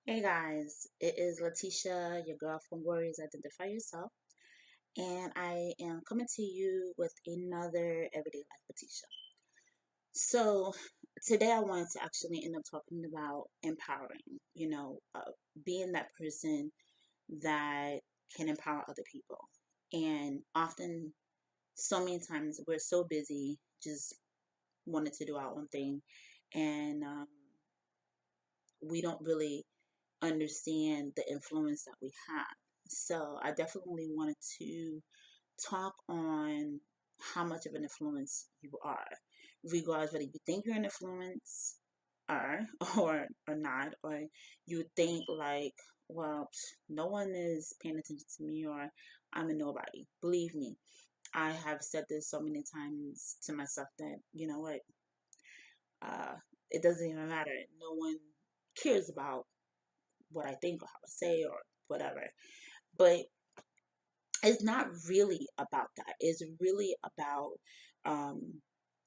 Hey guys, it is Letitia, your girl from Warriors Identify Yourself, and I am coming to you with another Everyday Life Letitia. So, today I wanted to actually end up talking about empowering, being that person that can empower other people. And often, so many times, we're so busy just wanting to do our own thing, and we don't really understand the influence that we have. So I definitely wanted to talk on how much of an influence you are, regardless whether you think you're an influence are or not, or you think like, well, no one is paying attention to me or I'm a nobody. Believe me, I have said this so many times to myself that you know what, uh, it doesn't even matter. No one cares about what I think or how I say or whatever. But it's not really about that. It's really about um,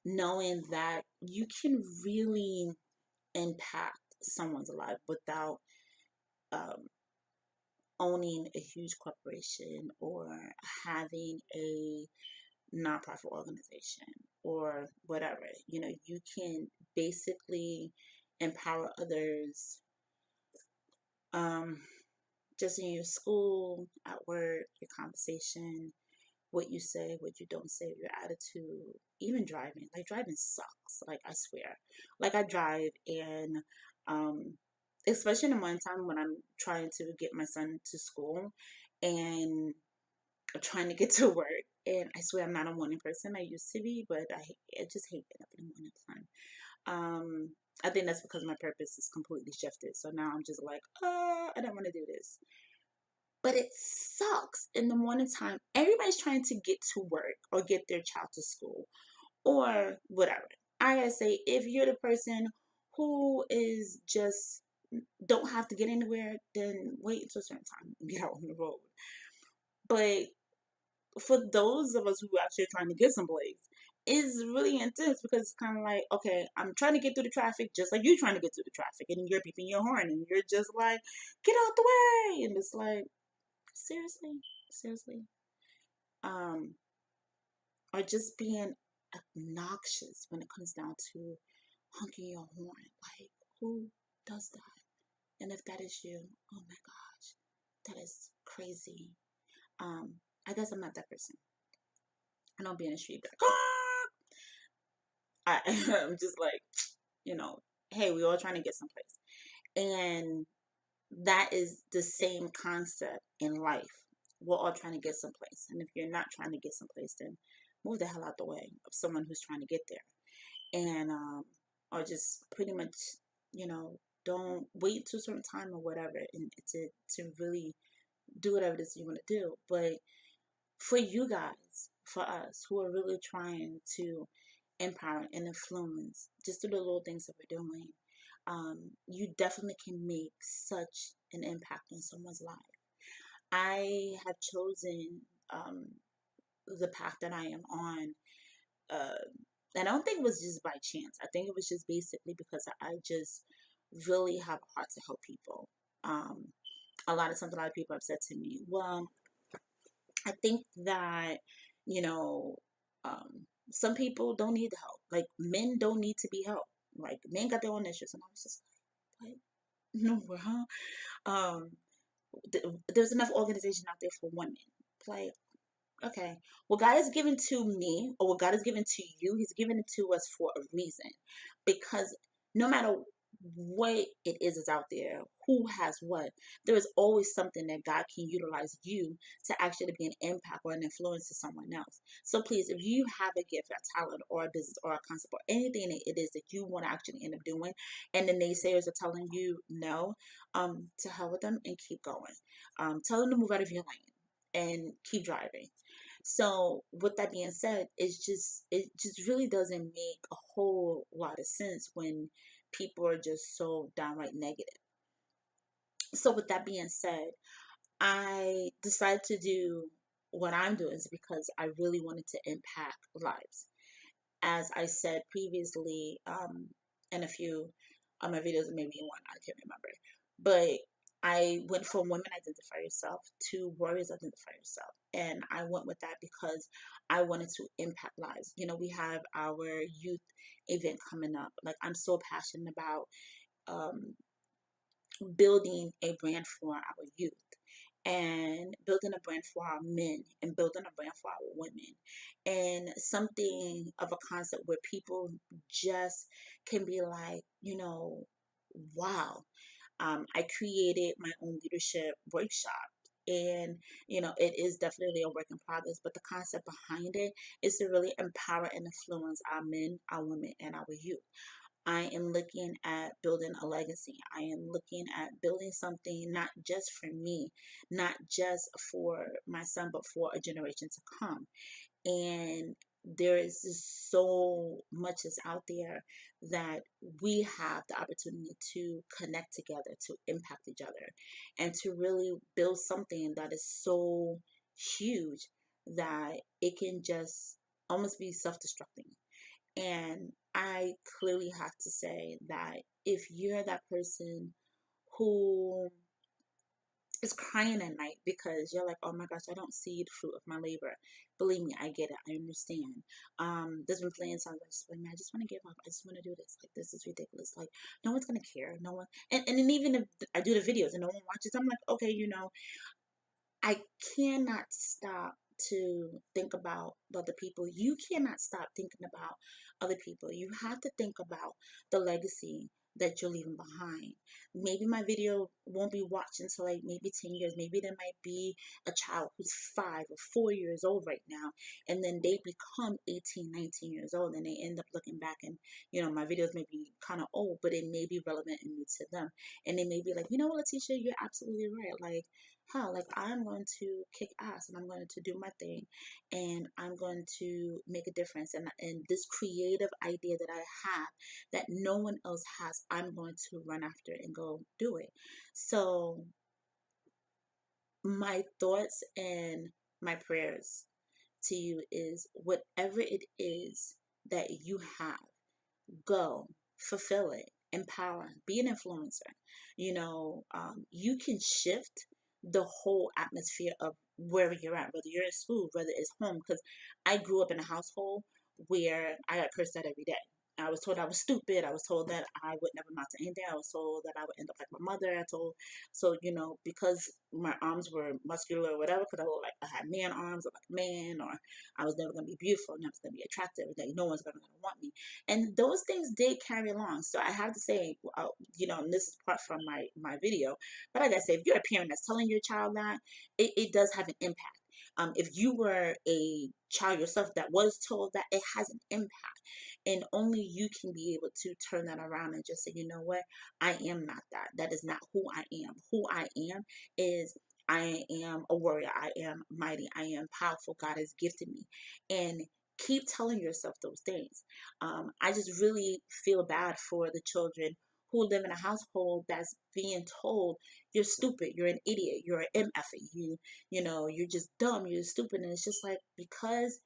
knowing that you can really impact someone's life without um, owning a huge corporation or having a nonprofit organization or whatever. You can basically empower others um, just in your school, at work, your conversation, what you say, what you don't say, your attitude, even driving. Like driving sucks. Like I swear. Like I drive and especially in the morning time when I'm trying to get my son to school and trying to get to work. And I swear I'm not a morning person. I used to be, but I just hate getting up in the morning time. I think that's because my purpose is completely shifted. So now I'm just like, I don't want to do this. But it sucks in the morning time. Everybody's trying to get to work or get their child to school or whatever. I gotta say, if you're the person who is just don't have to get anywhere, then wait until a certain time and get out on the road. But for those of us who are actually trying to get someplace, it's really intense because it's kind of like, okay, I'm trying to get through the traffic just like you're trying to get through the traffic, and you're beeping your horn, and you're just like, get out the way, and it's like, seriously, seriously, um, or just being obnoxious when it comes down to honking your horn. Like, who does that? And if that is you, oh my gosh, that is crazy. Um, I guess I'm not that person. I don't be in the street like, I, I'm just like, hey, we all trying to get someplace. And that is the same concept in life. We're all trying to get someplace. And if you're not trying to get someplace, then move the hell out the way of someone who's trying to get there. And or just pretty much, don't wait to a certain time or whatever and to really do whatever it is you want to do. But for you guys, for us who are really trying to empower and influence just through the little things that we're doing, you definitely can make such an impact on someone's life. I have chosen the path that I am on. Uh, and I don't think it was just by chance. I think it was just basically because I just really have a heart to help people. A lot of times, a lot of people have said to me, well, I think that, you know, some people don't need help. Like men don't need to be helped. Like men got their own issues. And I was just like, what? No, huh? Um, there's enough organization out there for women. Like, okay, what God has given to me or what God has given to you, He's given it to us for a reason. Because no matter what it is out there, who has what, there is always something that God can utilize you to actually be an impact or an influence to someone else. So please, if you have a gift, a talent, or a business, or a concept, or anything that it is that you want to actually end up doing, and the naysayers are telling you no, to hell with them and keep going. Tell them to move out of your lane and keep driving. So with that being said, it just really doesn't make a whole lot of sense when people are just so downright negative. So with that being said, I decided to do what I'm doing is because I really wanted to impact lives. As I said previously, in a few of my videos, maybe one, I can't remember. But I went from Women Identify Yourself to Warriors Identify Yourself. And I went with that because I wanted to impact lives. You know, we have our youth event coming up. Like, I'm so passionate about um, building a brand for our youth and building a brand for our men and building a brand for our women, and something of a concept where people just can be like, wow. I created my own leadership workshop, and it is definitely a work in progress, but the concept behind it is to really empower and influence our men, our women, and our youth. I am looking at building a legacy. I am looking at building something not just for me, not just for my son, but for a generation to come. And there is just so much is out there that we have the opportunity to connect together, to impact each other, and to really build something that is so huge that it can just almost be self-destructing. And I clearly have to say that if you're that person who is crying at night because you're like, oh my gosh, I don't see the fruit of my labor. Believe me, I get it. I understand. There's been plenty of times I just like, man, I just want to give up. I just want to do this. Like, this is ridiculous. Like, no one's gonna care. No one. And then even if I do the videos and no one watches, I'm like, okay, I cannot stop to think about other people. You cannot stop thinking about other people. You have to think about the legacy that you're leaving behind. Maybe my video won't be watched until like maybe 10 years. Maybe there might be a child who's 5 or 4 years old right now, and then they become 18, 19 years old, and they end up looking back and, my videos may be kind of old, but it may be relevant and new to them. And they may be like, you know what, Letitia, you're absolutely right. Like, like, I'm going to kick ass and I'm going to do my thing and I'm going to make a difference. And this creative idea that I have that no one else has, I'm going to run after and go do it. So my thoughts and my prayers to you is whatever it is that you have, go, fulfill it, empower, be an influencer. You can shift the whole atmosphere of wherever you're at, whether you're in school, whether it's home. Because I grew up in a household where I got cursed at every day. I was told I was stupid. I was told that I would never amount to anything. I was told that I would end up like my mother. So because my arms were muscular or whatever, because I looked like I had man arms or like a man, or I was never gonna be beautiful, never gonna be attractive, that no one's gonna want me. And those things did carry along. So I have to say, and this is part from my video, but like I said, if you're a parent that's telling your child that, it does have an impact. If you were a child yourself that was told that, it has an impact. And only you can be able to turn that around and just say, you know what, I am not that. That is not who I am. Who I am is I am a warrior. I am mighty. I am powerful. God has gifted me. And keep telling yourself those things. I just really feel bad for the children who live in a household that's being told you're stupid, you're an idiot, you're an MF, you're just dumb, you're stupid. And it's just like, because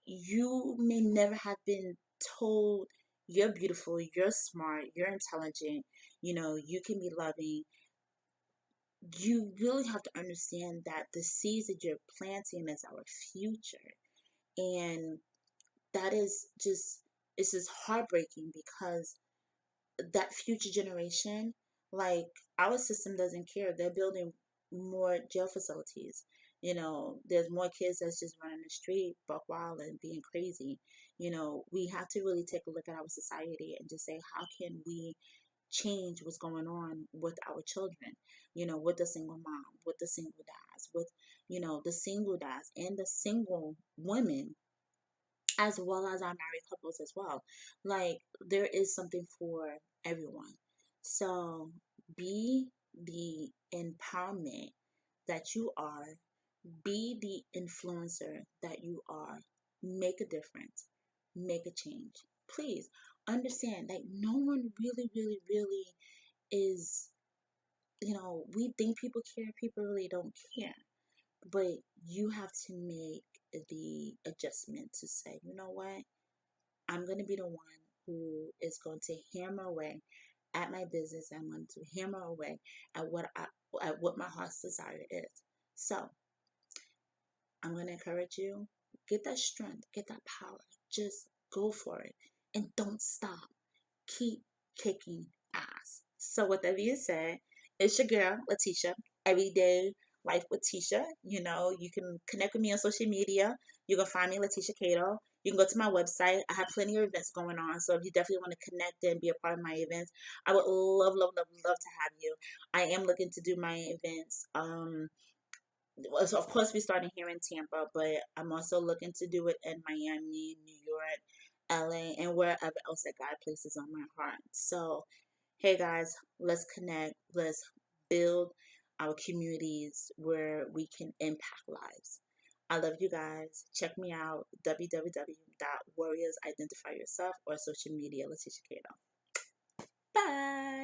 you may never have been told you're beautiful, you're smart, you're intelligent, you can be loving. You really have to understand that the seeds that you're planting is our future. And that is just, it's just heartbreaking because that future generation, like, our system doesn't care. They're building more jail facilities. There's more kids that's just running the street, buck wild and being crazy. We have to really take a look at our society and just say, how can we change what's going on with our children? With the single mom, with the single dads, with the single dads and the single women, as well as our married couples as well. Like, there is something for everyone. So be the empowerment that you are, be the influencer that you are. Make a difference, make a change. Please understand that no one really, really, really is, we think people care, people really don't care. But you have to make the adjustment to say, you know what? I'm going to be the one who is going to hammer away at my business. I'm going to hammer away at what my heart's desire is. So I'm going to encourage you, get that strength, get that power. Just go for it and don't stop. Keep kicking ass. So with that being said, it's your girl, Letitia, Everyday Life with Tisha. You know, you can connect with me on social media. You can find me, Letitia Cato. You can go to my website. I have plenty of events going on. So if you definitely want to connect and be a part of my events, I would love, love, love, love to have you. I am looking to do my events. So of course, we're starting here in Tampa, but I'm also looking to do it in Miami, New York, LA, and wherever else that God places on my heart. So, hey guys, let's connect. Let's build our communities where we can impact lives. I love you guys. Check me out, www.warriorsidentifyyourself or social media, Letitia Cato. Bye.